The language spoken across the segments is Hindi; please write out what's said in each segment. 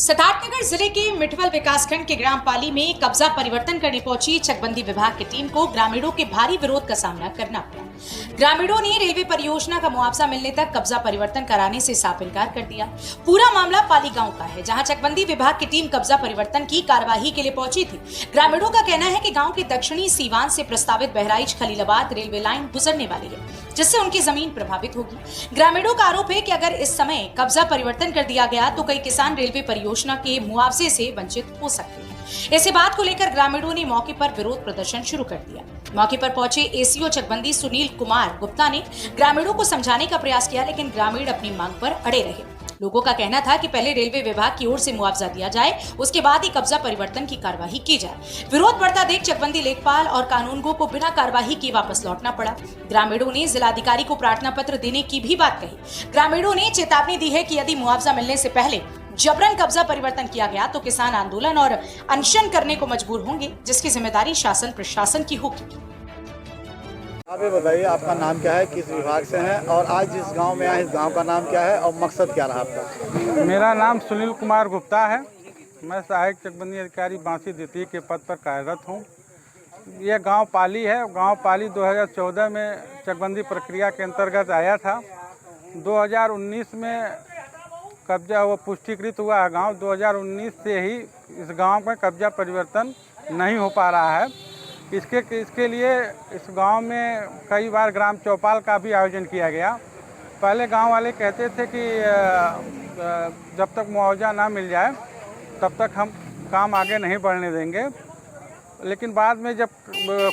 सिद्धार्थनगर जिले के मिठवल विकासखंड के ग्राम पाली में कब्जा परिवर्तन करने पहुंची चकबंदी विभाग की टीम को ग्रामीणों के भारी विरोध का सामना करना पड़ा। ग्रामीणों ने रेलवे परियोजना का मुआवजा मिलने तक कब्जा परिवर्तन कराने से साफ इनकार कर दिया। पूरा मामला पाली गांव का है, जहां चकबंदी विभाग की टीम कब्जा परिवर्तन की कार्यवाही के लिए पहुंची थी। ग्रामीणों का कहना है कि गांव के दक्षिणी सीवान से प्रस्तावित बहराइच खलीलाबाद रेलवे लाइन गुजरने वाली है, जिससे उनकी जमीन प्रभावित होगी। ग्रामीणों का आरोप है कि अगर इस समय कब्जा परिवर्तन कर दिया गया तो कई किसान रेलवे परियोजना के मुआवजे से वंचित हो सकते हैं। इसी बात को लेकर ग्रामीणों ने मौके पर विरोध प्रदर्शन शुरू कर दिया। मौके पर पहुंचे एसीओ चकबंदी सुनील कुमार गुप्ता ने ग्रामीणों को समझाने का प्रयास किया, लेकिन ग्रामीण अपनी मांग पर अड़े रहे। लोगों का कहना था कि पहले रेलवे विभाग की ओर से मुआवजा दिया जाए, उसके बाद ही कब्जा परिवर्तन की कार्यवाही की जाए। विरोध बढ़ता देख चकबंदी लेखपाल और कानूनगो को बिना कार्यवाही किए वापस लौटना पड़ा। ग्रामीणों ने जिलाधिकारी को प्रार्थना पत्र देने की भी बात कही। ग्रामीणों ने चेतावनी दी है कि यदि मुआवजा मिलने से पहले जबरन कब्जा परिवर्तन किया गया तो किसान आंदोलन और अनशन करने को मजबूर होंगे, जिसकी जिम्मेदारी शासन प्रशासन की होगी। आप ये बताइए, आपका नाम क्या है, किस विभाग से हैं और आज जिस गांव में आए इस गांव का नाम क्या है और मकसद क्या रहा आपका? मेरा नाम सुनील कुमार गुप्ता है। मैं सहायक चकबंदी अधिकारी बांसी द्वितीय के पद पर कार्यरत हूँ। यह गांव पाली है। गांव पाली 2014 में चकबंदी प्रक्रिया के अंतर्गत आया था। 2019 में कब्जा वो पुष्टिकृत हुआ है गांव। 2019 से ही इस गांव में कब्जा परिवर्तन नहीं हो पा रहा है। इसके लिए इस गांव में कई बार ग्राम चौपाल का भी आयोजन किया गया। पहले गांव वाले कहते थे कि जब तक मुआवजा ना मिल जाए तब तक हम काम आगे नहीं बढ़ने देंगे, लेकिन बाद में जब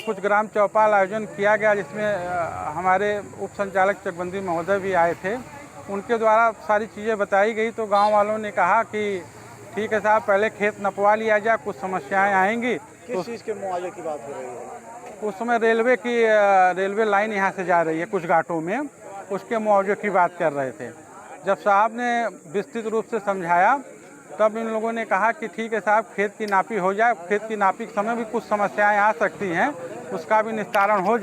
कुछ ग्राम चौपाल आयोजन किया गया, जिसमें हमारे उप संचालक चकबंदी महोदय भी आए थे, उनके द्वारा सारी चीज़ें बताई गई, तो गांव वालों ने कहा कि ठीक है साहब, पहले खेत नपवा लिया जाए, कुछ समस्याएं आएंगी। किस चीज़ के मुआवजे की बात हो रही है? उस समय रेलवे लाइन यहाँ से जा रही है कुछ घाटों में, उसके मुआवजे की बात कर रहे थे। जब साहब ने विस्तृत रूप से समझाया तब इन लोगों ने कहा कि ठीक है साहब, खेत की नापी हो जाए। खेत की नापी के समय भी कुछ समस्याएं आ सकती हैं, उसका भी निस्तारण हो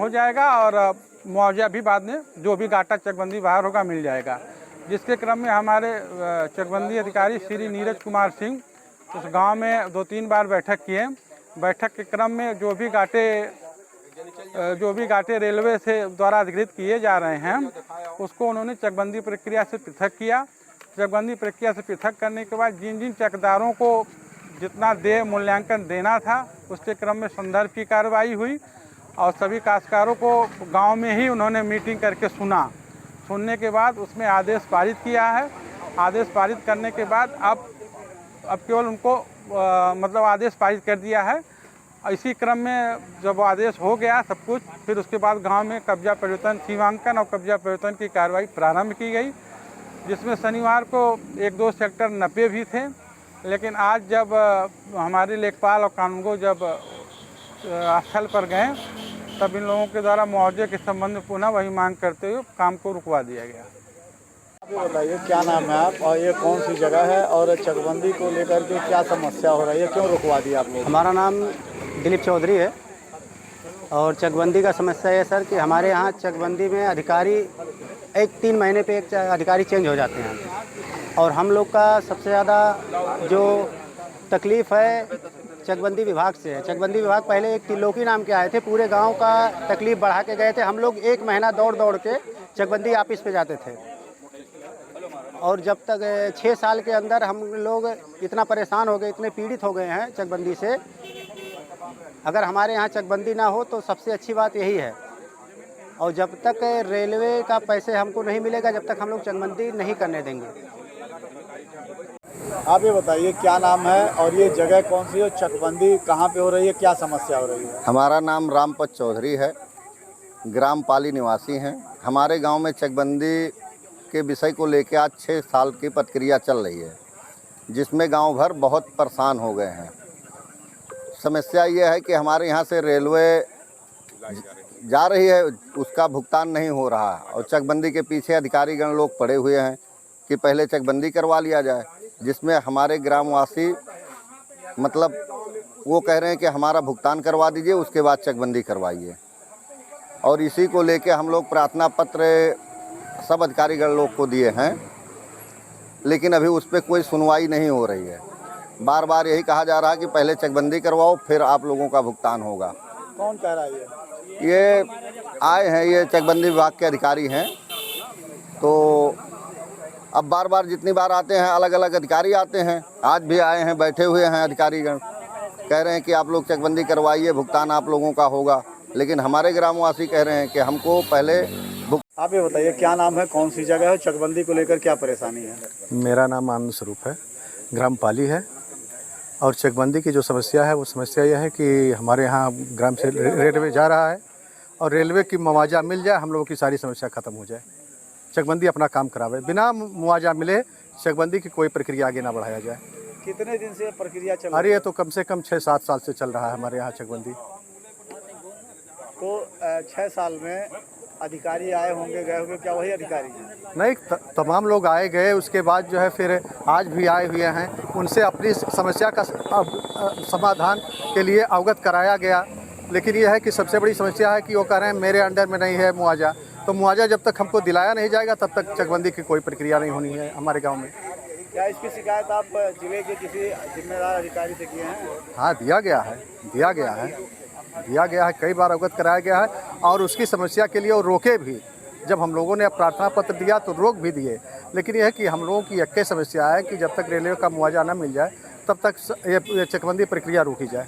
जाएगा और मुआवजा भी बाद में जो भी घाटा चकबंदी बाहर होगा मिल जाएगा। जिसके क्रम में हमारे चकबंदी अधिकारी श्री नीरज कुमार सिंह उस गांव में 2-3 बार बैठक किए। बैठक के क्रम में जो भी घाटे रेलवे से द्वारा अधिकृत किए जा रहे हैं, उसको उन्होंने चकबंदी प्रक्रिया से पृथक किया। चकबंदी प्रक्रिया से पृथक करने के बाद जिन चकदारों को जितना मूल्यांकन देना था, उसके क्रम में संदर्भ की कार्रवाई हुई और सभी काश्तकारों को गांव में ही उन्होंने मीटिंग करके सुनने के बाद उसमें आदेश पारित किया है। आदेश पारित करने के बाद अब केवल उनको मतलब आदेश पारित कर दिया है। इसी क्रम में जब आदेश हो गया सब कुछ, फिर उसके बाद गांव में कब्जा परिवर्तन सीमांकन और कब्जा परिवर्तन की कार्रवाई प्रारंभ की गई, जिसमें शनिवार को 1-2 सेक्टर नपे भी थे। लेकिन आज जब हमारे लेखपाल और कानूनगो जब स्थल पर गए, तब इन लोगों के द्वारा मुआवजे के संबंध में पुनः वही मांग करते हुए काम को रुकवा दिया गया। आप ये बताइए, क्या नाम है आप और ये कौन सी जगह है और चकबंदी को लेकर के क्या समस्या हो रही है, क्यों रुकवा दिया आप लोग? हमारा नाम दिलीप चौधरी है और चकबंदी का समस्या है सर कि हमारे यहाँ चकबंदी में अधिकारी 3 महीने पे एक अधिकारी चेंज हो जाते हैं और हम लोग का सबसे ज़्यादा जो तकलीफ़ है चकबंदी विभाग से है। चकबंदी विभाग पहले एक त्रिलोकी नाम के आए थे, पूरे गांव का तकलीफ बढ़ा के गए थे। हम लोग 1 महीना दौड़ के चकबंदी ऑफिस पे जाते थे और जब तक 6 साल के अंदर हम लोग इतना परेशान हो गए, इतने पीड़ित हो गए हैं चकबंदी से। अगर हमारे यहाँ चकबंदी ना हो तो सबसे अच्छी बात यही है, और जब तक रेलवे का पैसे हमको नहीं मिलेगा, जब तक हम लोग चकबंदी नहीं करने देंगे। आप ये बताइए, क्या नाम है और ये जगह कौन सी है, चकबंदी कहाँ पे हो रही है, क्या समस्या हो रही है? हमारा नाम रामपत चौधरी है, ग्राम पाली निवासी हैं। हमारे गांव में चकबंदी के विषय को लेकर आज 6 साल की प्रक्रिया चल रही है, जिसमें गांव भर बहुत परेशान हो गए हैं। समस्या ये है कि हमारे यहाँ से रेलवे जा रही है, उसका भुगतान नहीं हो रहा और चकबंदी के पीछे अधिकारीगण लोग पड़े हुए हैं कि पहले चकबंदी करवा लिया जाए, जिसमें हमारे ग्रामवासी मतलब वो कह रहे हैं कि हमारा भुगतान करवा दीजिए, उसके बाद चकबंदी करवाइए। और इसी को लेके हम लोग प्रार्थना पत्र सब अधिकारीगण लोग को दिए हैं लेकिन अभी उस पर कोई सुनवाई नहीं हो रही है। बार बार यही कहा जा रहा है कि पहले चकबंदी करवाओ फिर आप लोगों का भुगतान होगा। कौन कह रहा है ये आए हैं, ये चकबंदी विभाग के अधिकारी हैं। तो अब बार बार जितनी बार आते हैं अलग अलग अधिकारी आते हैं, आज भी आए हैं, बैठे हुए हैं अधिकारीगण, कह रहे हैं कि आप लोग चकबंदी करवाइए, भुगतान आप लोगों का होगा। लेकिन हमारे ग्रामवासी कह रहे हैं कि हमको पहले आप ये बताइए क्या नाम है, कौन सी जगह है, चकबंदी को लेकर क्या परेशानी है? मेरा नाम आनंद स्वरूप है, ग्राम पाली है। और चकबंदी की जो समस्या है वो समस्या यह है कि हमारे यहाँ ग्राम से रेलवे जा रहा है और रेलवे की मुआवजा मिल जाए, हम लोगों की सारी समस्या ख़त्म हो जाए। चकबंदी अपना काम करावे, बिना मुआवजा मिले चकबंदी की कोई प्रक्रिया आगे ना बढ़ाया जाए। कितने दिन से प्रक्रिया चल अरे ये तो कम से कम 6-7 साल से चल रहा है हमारे यहाँ चकबंदी। तो 6 साल में अधिकारी आए होंगे, गए होंगे, क्या वही अधिकारी हैं? नहीं, तमाम लोग आए गए, उसके बाद जो है फिर आज भी आए हुए हैं, उनसे अपनी समस्या का समाधान के लिए अवगत कराया गया। लेकिन यह है कि सबसे बड़ी समस्या है कि वो कह रहे हैं मेरे अंडर में नहीं है मुआवजा। तो मुआवजा जब तक हमको दिलाया नहीं जाएगा तब तक चकबंदी की कोई प्रक्रिया नहीं होनी है हमारे गांव में। क्या इसकी शिकायत आप जिले के किसी जिम्मेदार अधिकारी से किए हैं? हाँ, दिया गया है, कई बार अवगत कराया गया है और उसकी समस्या के लिए वो रोके भी। जब हम लोगों ने प्रार्थना पत्र दिया तो रोक भी दिए। लेकिन यह है कि हम लोगों की एक ही समस्या है कि जब तक रेलवे का मुआवजा न मिल जाए तब तक ये चकबंदी प्रक्रिया रोकी जाए।